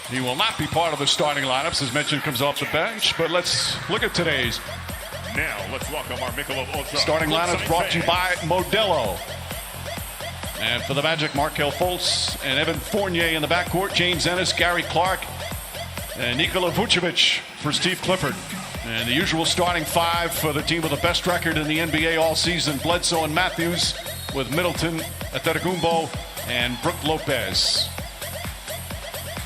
He will not be part of the starting lineups, as mentioned, comes off the bench. But let's look at today's. Now let's welcome our Michelob Ultra Starting lineups brought to you by Modelo. And for the Magic, Markelle Fultz and Evan Fournier in the backcourt. James Ennis, Gary Clark, and Nikola Vucevic for Steve Clifford. And the usual starting five for the team with the best record in the NBA all season. Bledsoe and Matthews, with Middleton, Antetokounmpo, and Brook Lopez.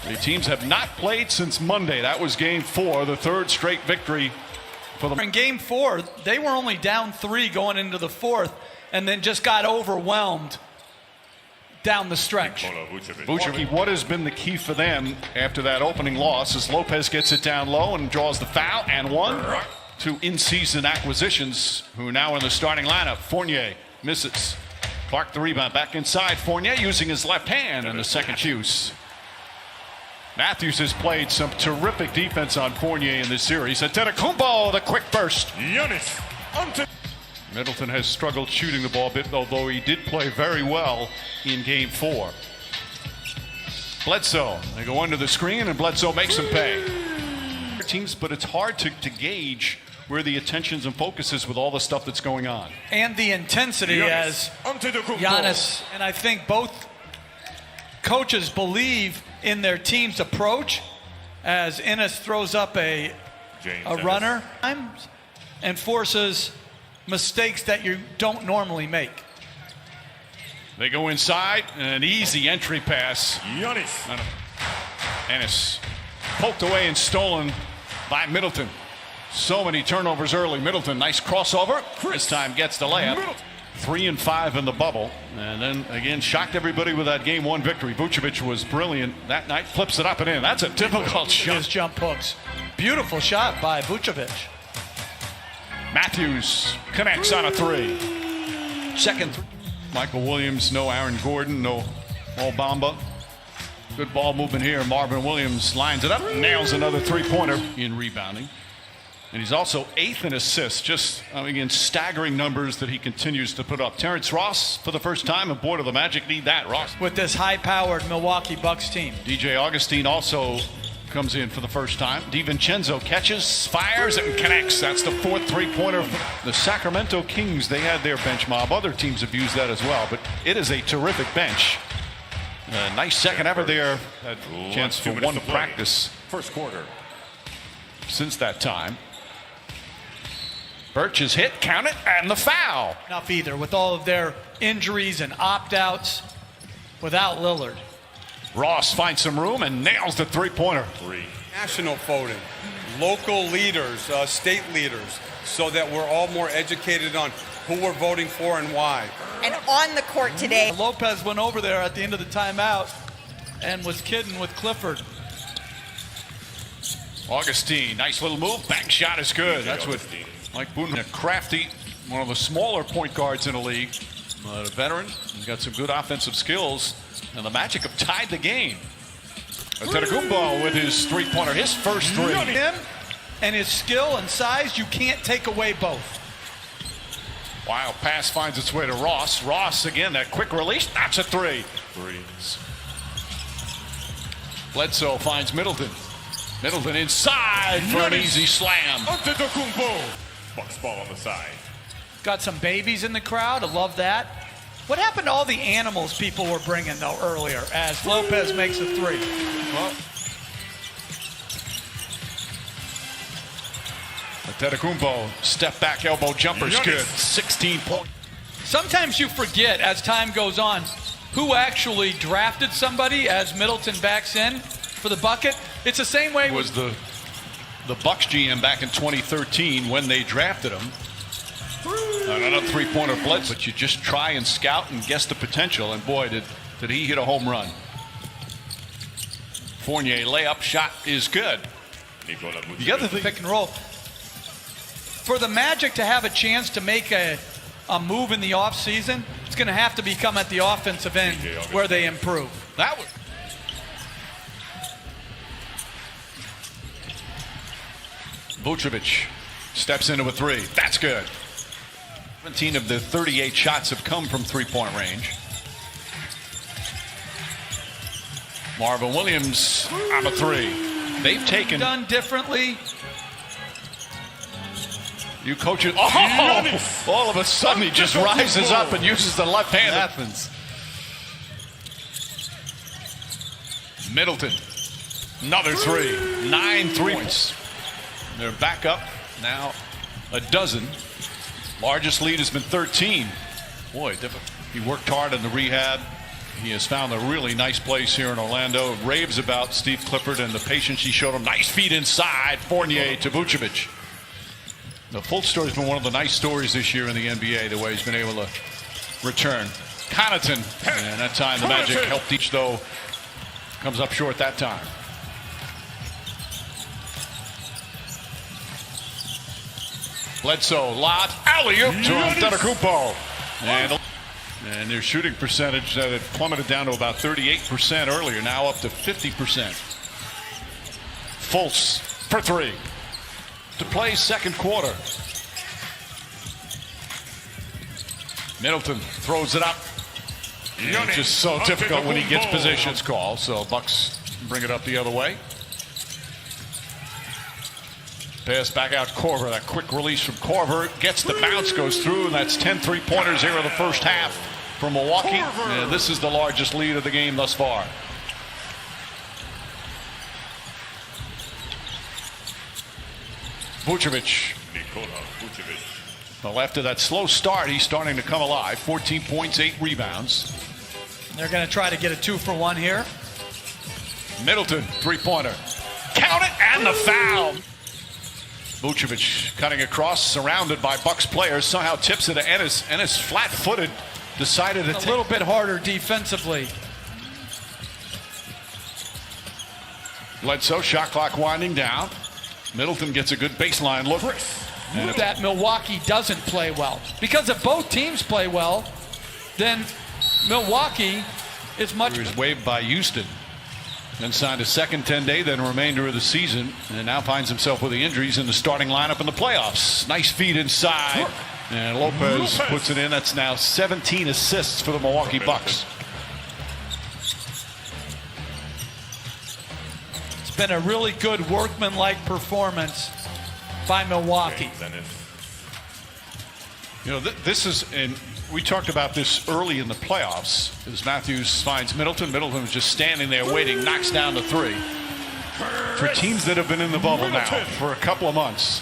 The teams have not played since Monday. That was game 4, the third straight victory for them. In game 4, they were only down 3 going into the 4th, and then just got overwhelmed down the stretch. Vucevic, what has been the key for them after that opening loss as Lopez gets it down low and draws the foul, and 1. 2 in-season acquisitions who are now in the starting lineup. Fournier misses. Clark the rebound, back inside. Fournier using his left hand in the second use. Matthews has played some terrific defense on Fournier in this series. Antetokounmpo, the quick burst. Middleton has struggled shooting the ball a bit, although he did play very well in game 4. Bledsoe, they go under the screen, and Bledsoe makes them pay. Teams, but it's hard to gauge where the attentions and focus is with all the stuff that's going on. And the intensity as Giannis, and I think both coaches believe in their team's approach as Ennis throws up a runner and forces mistakes that you don't normally make. They go inside, an easy entry pass. Ennis poked away and stolen by Middleton. So many turnovers early. Middleton, nice crossover. This time gets the layup. 3 and 5 in the bubble, and then again shocked everybody with that game 1 victory. Vucevic was brilliant that night, flips it up and in. That's a difficult shot. His jump hooks. Beautiful shot by Vucevic. Matthews connects on a 3. Second 3. Michael Williams, no Aaron Gordon, no Bamba. Good ball movement here. Marvin Williams lines it up, nails another 3-pointer in rebounding. And he's also 8th in assists, just again staggering numbers that he continues to put up. Terrence Ross for the first time, and boy, do the Magic need that. Ross with this high-powered Milwaukee Bucks team. DJ Augustine also comes in for the first time. DiVincenzo catches, fires, and connects. That's the 4th 3-pointer. The Sacramento Kings, they had their bench mob. Other teams have used that as well, but it is a terrific bench. A nice second effort there. Had a chance for 1 practice. First quarter. Since that time. Birch is hit, count it, and the foul. Enough either, with all of their injuries and opt-outs without Lillard. Ross finds some room and nails the 3-pointer. National voting, local leaders, state leaders, so that we're all more educated on who we're voting for and why. And on the court today. Lopez went over there at the end of the timeout and was kidding with Clifford. Augustine, nice little move, bank shot is good. That's what Mike Boone, a crafty, one of the smaller point guards in the league. A veteran, he's got some good offensive skills, and the Magic have tied the game. Antetokounmpo with his 3-pointer, his first 3. Him and his skill and size, you can't take away both. Wild pass finds its way to Ross. Ross again, that quick release, that's a 3. Bledsoe finds Middleton. Middleton inside for an easy slam. Bucks ball on the side. Got some babies in the crowd. I love that. What happened to all the animals people were bringing, though, earlier as Lopez makes a 3? Well, Antetokounmpo, step back elbow jumper's good. 16 points. Sometimes you forget as time goes on who actually drafted somebody as Middleton backs in for the bucket. It's the same way. Was the Bucks GM back in 2013 when they drafted him. Another 3-pointer blitz, but you just try and scout and guess the potential, and boy, did he hit a home run. Fournier layup shot is good. The other thing, pick and roll. For the Magic to have a chance to make a move in the offseason, it's going to have to become at the offensive end where they improve. That was. Vucevic steps into a 3. That's good. 17 of the 38 shots have come from 3-point range. Marvin Williams on a three. They've taken done differently. You coach it. Oh! All of a sudden he just rises up and uses the left hand. Happens. Middleton. Another three. 9 3-points. They're back up now a dozen. Largest lead has been 13. Boy, he worked hard in the rehab. He has found a really nice place here in Orlando. Raves about Steve Clifford and the patience he showed him. Nice feed inside. Fournier to Vucevic. The Fultz story has been one of the nice stories this year in the NBA, the way he's been able to return. Connaughton, and that time the Magic helped each, though comes up short that time. Bledsoe, lot, alley-oop to Antetokounmpo. And their shooting percentage that had plummeted down to about 38% earlier, now up to 50%. Fultz for three. To play second quarter. Middleton throws it up. It's just so difficult when he gets positions called. So Bucks bring it up the other way. Pass back out Korver. That quick release from Korver gets the bounce, goes through, and that's 10 3-pointers here in the first half for Milwaukee. And this is the largest lead of the game thus far. Vucevic. Well, after that slow start, he's starting to come alive. 14 points, 8 rebounds. They're going to try to get a 2-for-1 here. Middleton, three-pointer. Count it, and the foul. Vucevic cutting across, surrounded by Bucks players. Somehow tips it to Ennis. Ennis, flat-footed, decided to a little bit harder defensively. Bledsoe, shot clock winding down. Middleton gets a good baseline look. And that Milwaukee doesn't play well. Because if both teams play well, then Milwaukee is much better. He was waived by Houston. Then signed a second 10-day, then remainder of the season. And now finds himself with the injuries in the starting lineup in the playoffs. Nice feed inside. And Lopez puts it in. That's now 17 assists for the Milwaukee Bucks. It's been a really good workmanlike performance by Milwaukee. You know, this is, and we talked about this early in the playoffs, as Matthews finds Middleton. Middleton was just standing there waiting, knocks down the three. For teams that have been in the bubble now for a couple of months,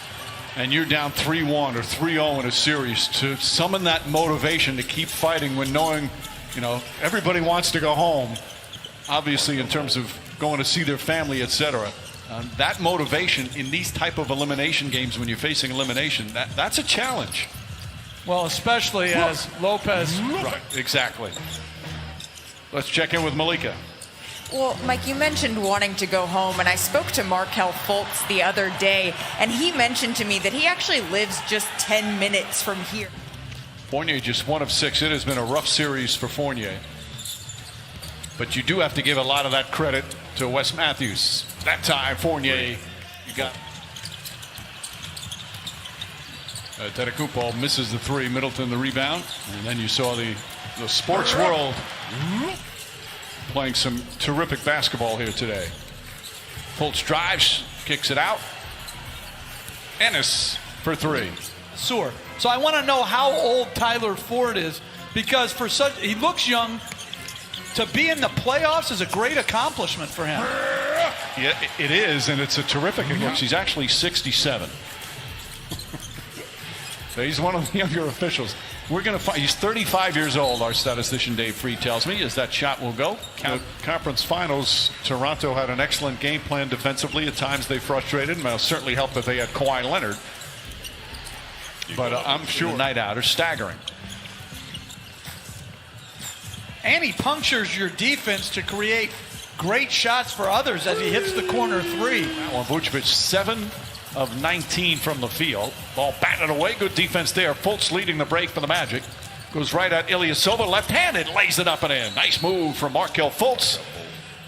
and you're down 3-1 or 3-0 in a series, to summon that motivation to keep fighting when knowing, you know, everybody wants to go home, obviously in terms of going to see their family, etc. That motivation in these type of elimination games, when you're facing elimination, that's a challenge. Well, especially as Lopez. Right, exactly. Let's check in with Malika. Well, Mike, you mentioned wanting to go home, and I spoke to Markelle Fultz the other day, and he mentioned to me that he actually lives just 10 minutes from here. Fournier just 1 of 6. It has been a rough series for Fournier. But you do have to give a lot of that credit to Wes Matthews. That time, Fournier, you got. Antetokounmpo misses the three, Middleton the rebound, and then you saw the sports world playing some terrific basketball here today. Fultz drives, kicks it out. Ennis for three. Sure. So I want to know how old Tyler Ford is, because he looks young. To be in the playoffs is a great accomplishment for him. Yeah, it is, and it's a terrific accomplishment. He's actually 67. So he's one of the younger officials. We're going to find, he's 35 years old, our statistician Dave Freed tells me, as that shot will go. The conference finals, Toronto had an excellent game plan defensively. At times they frustrated, and it'll certainly help that they had Kawhi Leonard. But I'm sure the night out are staggering. And he punctures your defense to create great shots for others as he hits the corner three. Well, Vucevic 7 of 19 from the field. Ball batted away. Good defense there. Fultz leading the break for the Magic. Goes right at Ilyasova. Left-handed. Lays it up and in. Nice move from Markelle Fultz.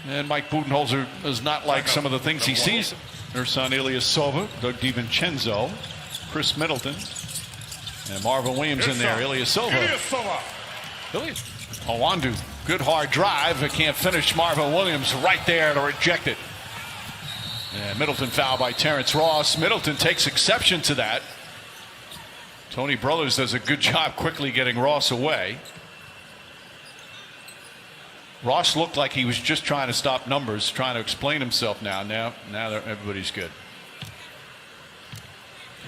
And Mike Budenholzer does not like some of the things he sees. Ersan Ilyasova. Doug DiVincenzo. Chris Middleton. And Marvin Williams in there. Ilyasova. Owandu Good hard drive. It can't finish. Marvin Williams right there to reject it. And Middleton foul by Terrence Ross. Middleton takes exception to that. Tony Brothers does a good job quickly getting Ross away. Ross looked like he was just trying to stop numbers, trying to explain himself now. Now everybody's good.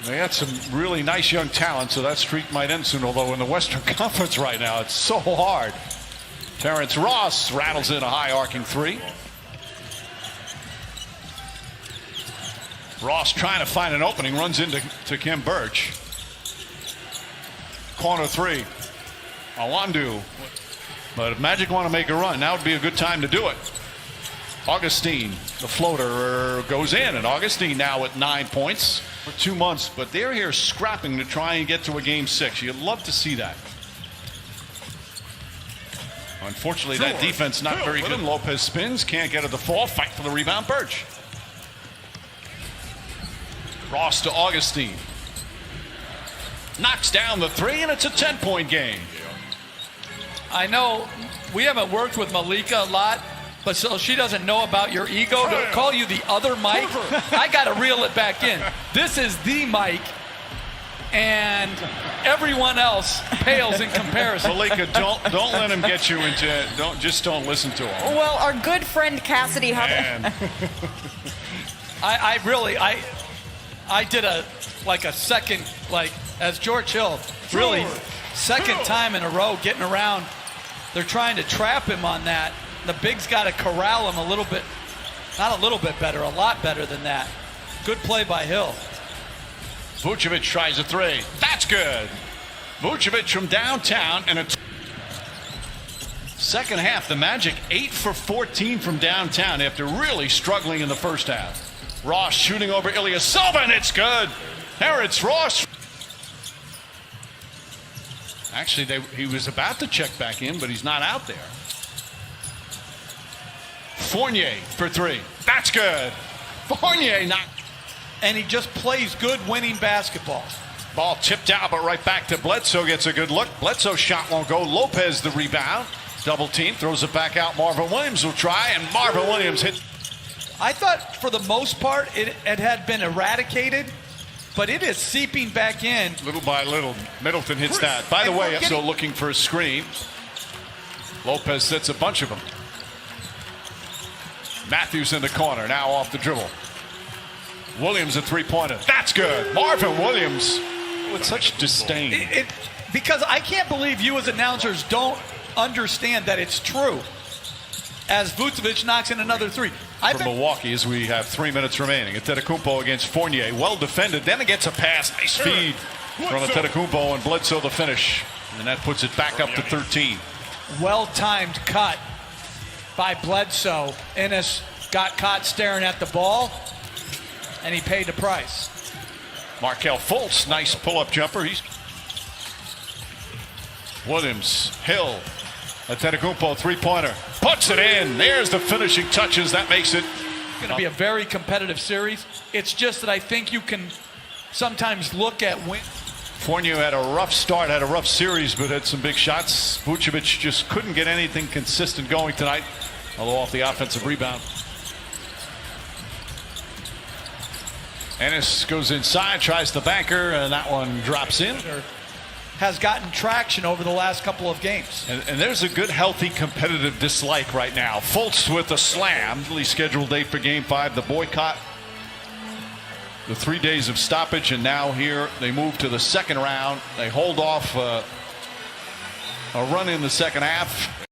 They had some really nice young talent, so that streak might end soon, although in the Western Conference right now, it's so hard. Terrence Ross rattles in a high arcing three. Ross trying to find an opening, runs into Kim Birch. Corner three. Awandu. But if Magic want to make a run, now would be a good time to do it. Augustine, the floater, goes in, and Augustine now at 9 points for 2 months. But they're here scrapping to try and get to a game 6. You'd love to see that. Unfortunately, that defense not very good. Lopez spins, can't get it to fall. Fight for the rebound, Birch. Ross to Augustine. Knocks down the three, and it's a 10-point game. I know we haven't worked with Malika a lot, but so she doesn't know about your ego to call you the other Mike. I got to reel it back in. This is the Mike, and everyone else pales in comparison. Malika, don't let him get you into it. Don't listen to him. Well, our good friend Cassidy Hutton. I did a second, as George Hill, really second time in a row getting around. They're trying to trap him on that. The Bigs got to corral him a little bit, not a little bit better, a lot better than that. Good play by Hill. Vucevic tries a three. That's good. Vucevic from downtown, and a second half, the Magic 8 for 14 from downtown after really struggling in the first half. Ross shooting over Ilyasova, and it's good. Terrence Ross. Actually, he was about to check back in, but he's not out there. Fournier for three. That's good. Fournier not. And he just plays good winning basketball. Ball tipped out, but right back to Bledsoe. Gets a good look. Bledsoe's shot won't go. Lopez the rebound. Double team. Throws it back out. Marvin Williams will try, and Marvin Williams hit. I thought for the most part it had been eradicated, but it is seeping back in. Little by little, Middleton hits that. By the way, so looking for a screen. Lopez sets a bunch of them. Matthews in the corner, now off the dribble. Williams a three-pointer. That's good. Marvin Williams with such disdain. Because I can't believe you as announcers don't understand that it's true. As Vucevic knocks in another three. From Milwaukee, as we have 3 minutes remaining. Antetokounmpo against Fournier. Well defended. Then it gets a pass. Nice feed from Antetokounmpo, and Bledsoe the finish. And that puts it back up to 13. Well-timed cut by Bledsoe. Ennis got caught staring at the ball, and he paid the price. Markelle Fultz, nice pull-up jumper. Williams, Hill, Antetokounmpo three-pointer. Puts it in. There's the finishing touches. That makes it going to be a very competitive series. It's just that I think you can sometimes look at win. Fournier had a rough start, had a rough series, but had some big shots. Vucevic just couldn't get anything consistent going tonight, although off the offensive rebound. Ennis goes inside, tries the banker, and that one drops in. Has gotten traction over the last couple of games. And there's a good, healthy, competitive dislike right now. Fultz with a slam. Scheduled date for Game 5. The boycott. The 3 days of stoppage, and now here they move to the second round. They hold off a run in the second half.